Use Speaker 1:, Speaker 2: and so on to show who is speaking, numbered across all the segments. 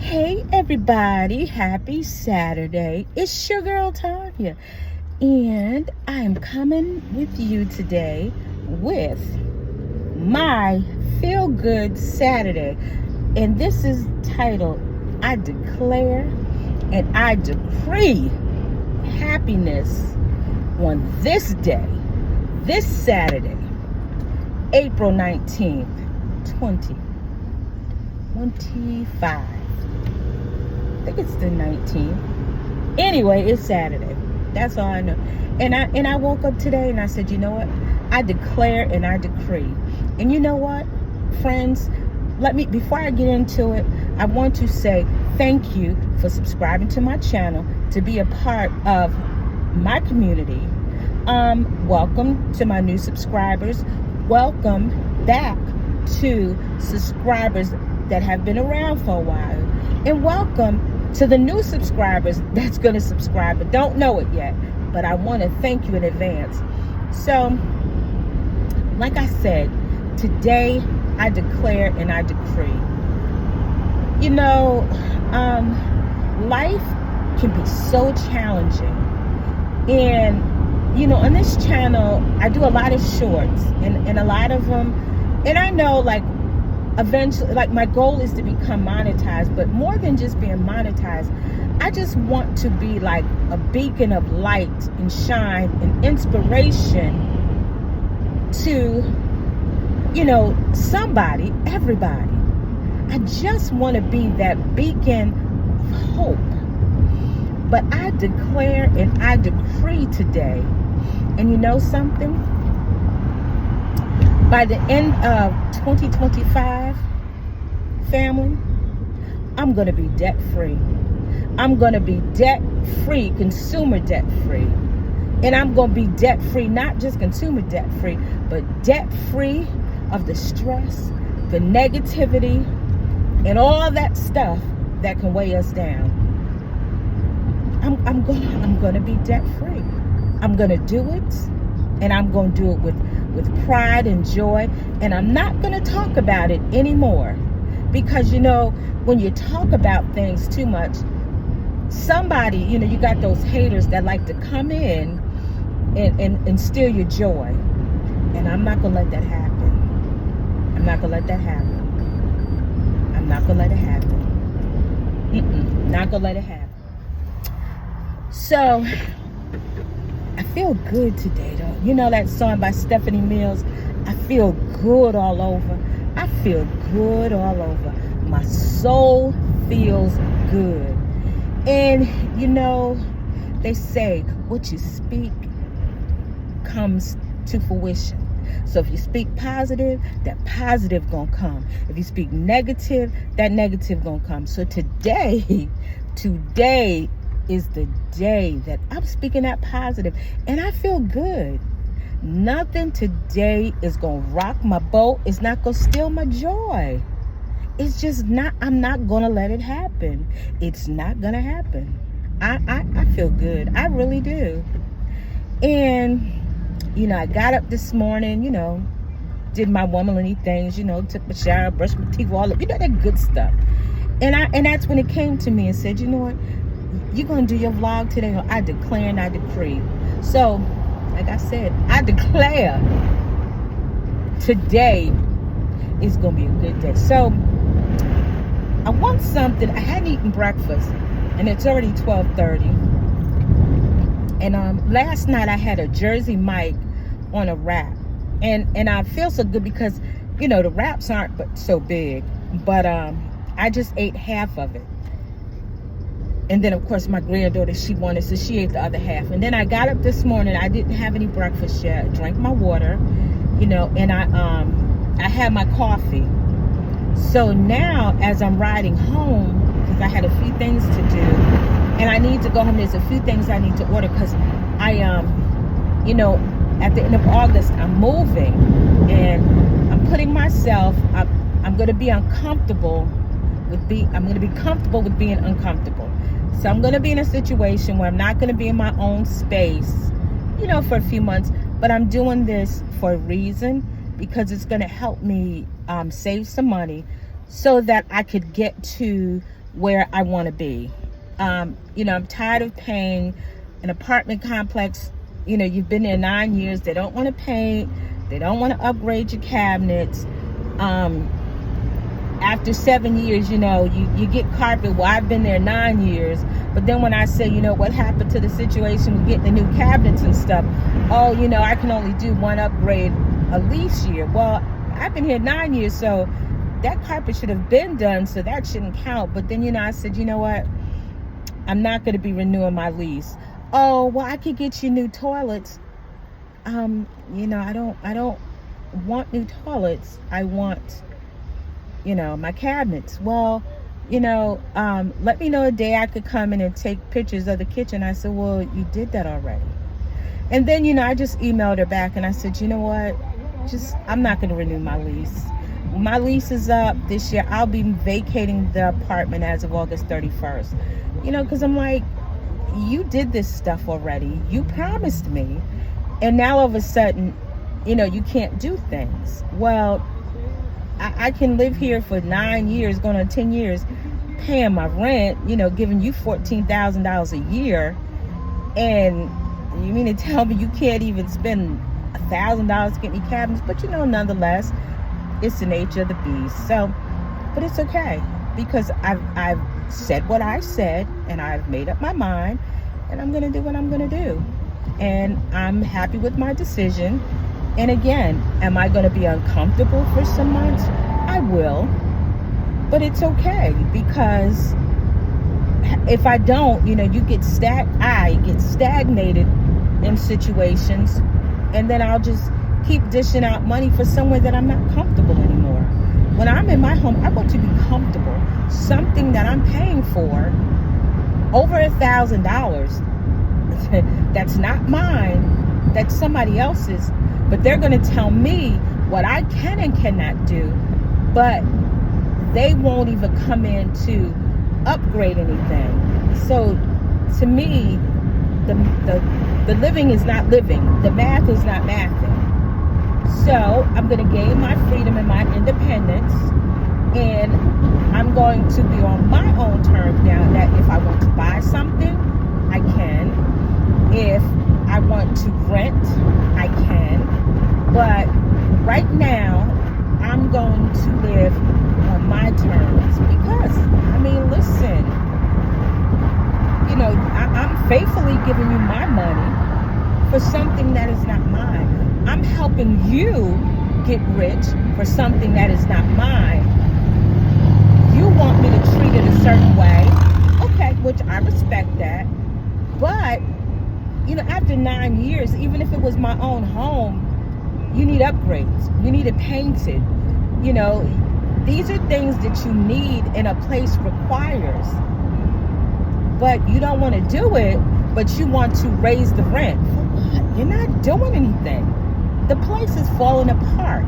Speaker 1: Hey everybody, happy Saturday. It's your girl Tanya, and I am coming with you today with my Feel Good Saturday. And this is titled, I Declare and I Decree Happiness on this day, this Saturday, April 19th, 2025. I think it's the 19th. Anyway, it's Saturday. That's all I know. And I woke up today and I said, you know what? I declare and I decree. And you know what, friends? Before I get into it, I want to say thank you for subscribing to my channel, to be a part of my community. Welcome to my new subscribers. Welcome back to subscribers that have been around for a while. And welcome to the new subscribers that's going to subscribe but don't know it yet. But I want to thank you in advance. So, like I said, today I declare and I decree. You know, life can be so challenging. And, you know, on this channel, I do a lot of shorts and a lot of them. And I know, like, eventually, like, my goal is to become monetized, but more than just being monetized, I just want to be like a beacon of light and shine and inspiration to, you know, somebody, everybody. I just want to be that beacon of hope. But I declare and I decree today, and you know something? By the end of 2025, family, I'm going to be debt free. I'm going to be debt free, consumer debt free. And I'm going to be debt free, not just consumer debt free, but debt free of the stress, the negativity, and all that stuff that can weigh us down. I'm going to be debt free. I'm going to do it, and I'm going to do it with pride and joy. And I'm not going to talk about it anymore, because, you know, when you talk about things too much, somebody, you know, you got those haters that like to come in and steal your joy. And I'm not going to let that happen. I'm not going to let that happen. I'm not going to let it happen. Not going to let it happen. So, I feel good today, though. You know that song by Stephanie Mills? I feel good all over. I feel good all over. My soul feels good. And, you know, they say what you speak comes to fruition. So if you speak positive, that positive gonna come. If you speak negative, that negative gonna come. So today is the day that I'm speaking that positive, and I feel good. Nothing today is gonna rock my boat. It's not gonna steal my joy. It's just not. I'm not gonna let it happen. It's not gonna happen. I feel good. I really do. And, you know, I got up this morning, you know, did my womanly things, you know, took my shower, brushed my teeth, all that, you know, that good stuff. And that's when it came to me and said, you know what, you're gonna do your vlog today, or I declare and I decree. So, like I said, I declare today is gonna be a good day. So, I want something. I hadn't eaten breakfast, and it's already 12:30. And last night I had a Jersey Mike on a wrap, and I feel so good because, you know, the wraps aren't but so big, but I just ate half of it. And then, of course, my granddaughter, she wanted, so she ate the other half. And then I got up this morning. I didn't have any breakfast yet. Drank my water, you know, and I had my coffee. So now, as I'm riding home, because I had a few things to do, and I need to go home. There's a few things I need to order because I, you know, at the end of August, I'm moving, and I'm putting myself. I'm going to be uncomfortable with being. I'm going to be comfortable with being uncomfortable. So I'm going to be in a situation where I'm not going to be in my own space, you know, for a few months. But I'm doing this for a reason, because it's going to help me save some money so that I could get to where I want to be. I'm tired of paying an apartment complex. You've been there 9 years. They don't want to paint. They don't want to upgrade your cabinets. After 7 years, you get carpet. Well, I've been there 9 years. But then when I say, what happened to the situation with getting the new cabinets and stuff? Oh, I can only do one upgrade a lease year. Well, I've been here 9 years, so that carpet should have been done, so that shouldn't count. But then, I said, you know what? I'm not going to be renewing my lease. Oh, well, I could get you new toilets. I don't want new toilets. I want, my cabinets. Well, let me know a day I could come in and take pictures of the kitchen. I said, well, you did that already. And then, I just emailed her back and I said, you know what? I'm not going to renew my lease. My lease is up this year. I'll be vacating the apartment as of August 31st. Because I'm like, you did this stuff already. You promised me. And now all of a sudden, you can't do things. Well, I can live here for 9 years, going on 10 years, paying my rent, giving you $14,000 a year. And you mean to tell me you can't even spend $1,000 to get me cabinets? But nonetheless, it's the nature of the beast. So, but it's okay, because I've said what I said, and I've made up my mind, and I'm going to do what I'm going to do. And I'm happy with my decision. And again, am I going to be uncomfortable for some months? I will. But it's okay, because if I don't, you get I get stagnated in situations, and then I'll just keep dishing out money for somewhere that I'm not comfortable anymore. When I'm in my home, I want to be comfortable. Something that I'm paying for over $1,000 that's not mine, that's somebody else's, but they're going to tell me what I can and cannot do, but they won't even come in to upgrade anything. So to me, the living is not living. The math is not mathing. So I'm going to gain my freedom and my independence, and I'm going to be on my own terms now, that if I want to buy something, I can. If I want to rent, I can. But right now, I'm going to live on my terms, because, listen, I'm faithfully giving you my money for something that is not mine. I'm helping you get rich for something that is not mine. You want me to treat it a certain way, okay, which I respect that. But, after 9 years, even if it was my own home, you need upgrades. You need it painted. These are things that you need and a place requires. But you don't want to do it, but you want to raise the rent. You're not doing anything. The place is falling apart,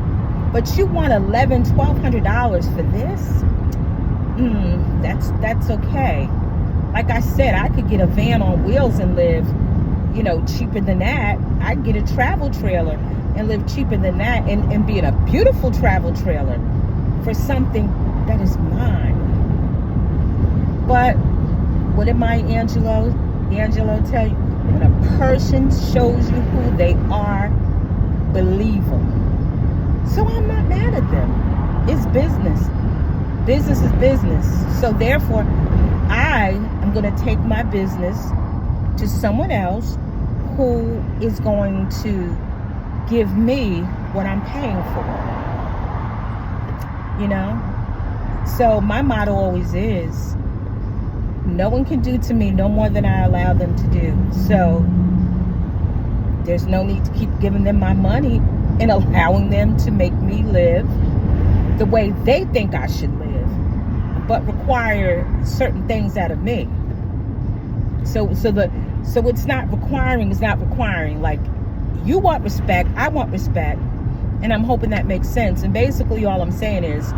Speaker 1: but you want $1,100, $1,200 for this? That's okay. Like I said, I could get a van on wheels and live, cheaper than that. I could get a travel trailer and live cheaper than that, and be in a beautiful travel trailer for something that is mine. But what did Maya Angelou tell you? When a person shows you who they are, believe them. So I'm not mad at them. It's business. Business is business. So therefore, I am going to take my business to someone else who is going to give me what I'm paying for. So my motto always is, no one can do to me no more than I allow them to do. So there's no need to keep giving them my money and allowing them to make me live the way they think I should live, but require certain things out of me. So it's not requiring. Like, you want respect, I want respect, and I'm hoping that makes sense. And basically all I'm saying is,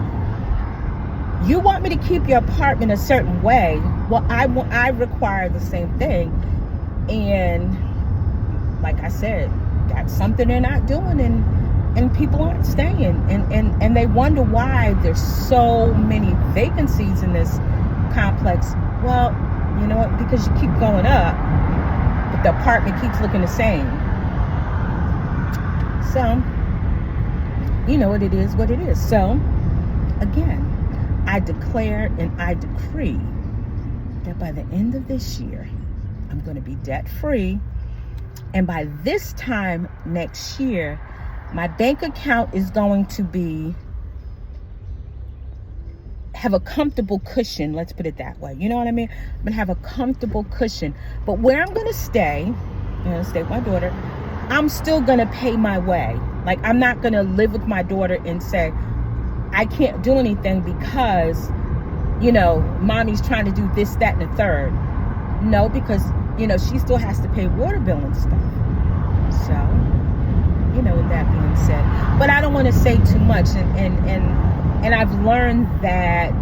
Speaker 1: you want me to keep your apartment a certain way, well, I require the same thing. And like I said, that's something they're not doing, and people aren't staying, and they wonder why there's so many vacancies in this complex. Well, you know what? Because you keep going up, but the apartment keeps looking the same. So, you know what it is, what it is. So, again, I declare and I decree that by the end of this year, I'm going to be debt-free. And by this time next year, my bank account is going to have a comfortable cushion. Let's put it that way. You know what I mean? I'm going to have a comfortable cushion. But where I'm going to stay, I'm going to stay with my daughter, I'm still going to pay my way. Like, I'm not going to live with my daughter and say, I can't do anything because, you know, mommy's trying to do this, that, and the third. No, because, you know, she still has to pay water bill and stuff. So, you know, with that being said, but I don't want to say too much, and I've learned that,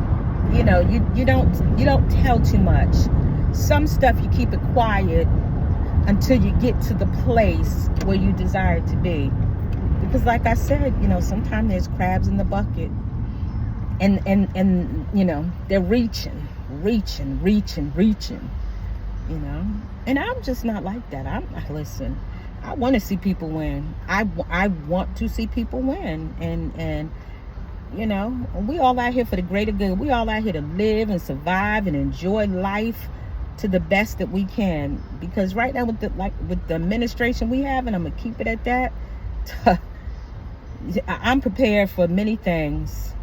Speaker 1: you know, you don't tell too much. Some stuff you keep it quiet until you get to the place where you desire to be. Because like I said, you know, sometimes there's crabs in the bucket, and you know, they're reaching, you know. And I'm just not like that. Listen, I want to see people win. I want to see people win, and you know, we all out here for the greater good. We all out here to live and survive and enjoy life to the best that we can. Because right now with the administration we have, and I'm gonna keep it at that, I'm prepared for many things,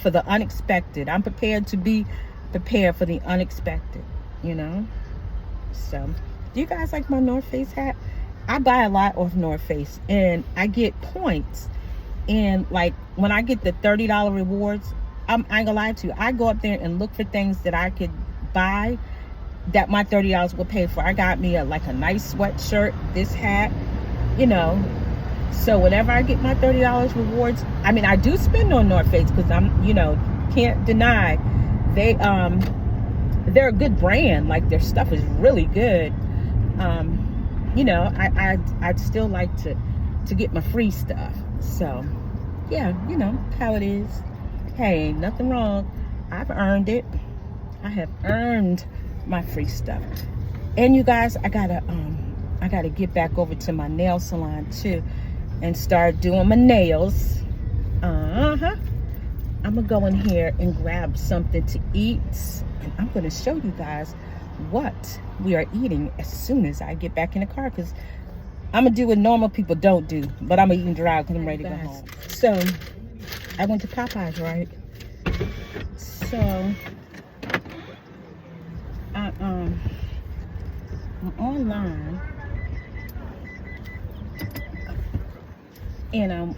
Speaker 1: for the unexpected. I'm prepared to be prepared for the unexpected, you know. So, do you guys like my North Face hat? I buy a lot off North Face, and I get points. And like when I get the $30 rewards, I ain't gonna lie to you, I go up there and look for things that I could buy that my $30 will pay for. I got me a nice sweatshirt, this hat, you know. So whenever I get my $30 rewards, I mean, I do spend on North Face because I'm, you know, can't deny they're a good brand. Like, their stuff is really good. You know, I'd still like to get my free stuff. So yeah, you know how it is. Hey, ain't nothing wrong. I've earned it. I have earned my free stuff. And you guys, I gotta get back over to my nail salon too and start doing my nails. I'm gonna go in here and grab something to eat, and I'm gonna show you guys what we are eating as soon as I get back in the car, because I'm gonna do what normal people don't do, but I'm gonna eat and drive because I'm ready to go home. So I went to Popeyes, right? So I'm online, and I'm,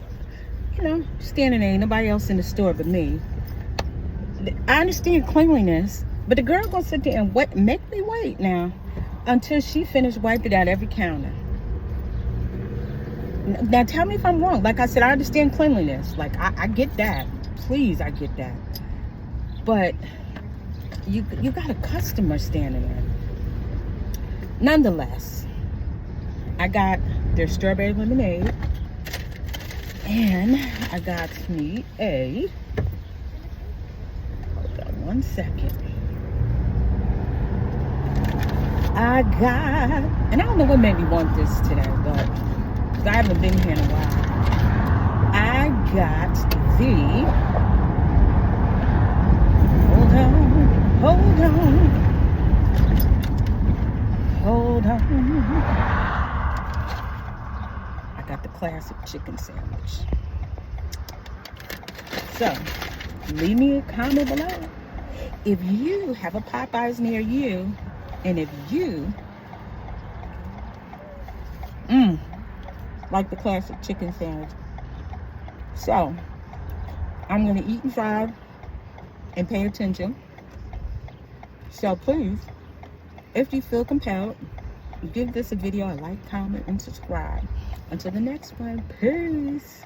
Speaker 1: you know, standing there, ain't nobody else in the store but me. I understand cleanliness, but the girl gonna sit there and make me wait now until she finished wiping out every counter. Now tell me if I'm wrong. Like I said, I understand cleanliness. Like, I get that. Please, I get that. But you got a customer standing there. Nonetheless, I got their strawberry lemonade, and I got me a, hold on one second. I got, and I don't know what made me want this today, but because I haven't been here in a while. I got the, hold on. I got the classic chicken sandwich. So, leave me a comment below if you have a Popeyes near you, and if you like the classic chicken sandwich. So, I'm gonna eat and drive and pay attention. So please, if you feel compelled, give this a video a like, comment, and subscribe. Until the next one, peace.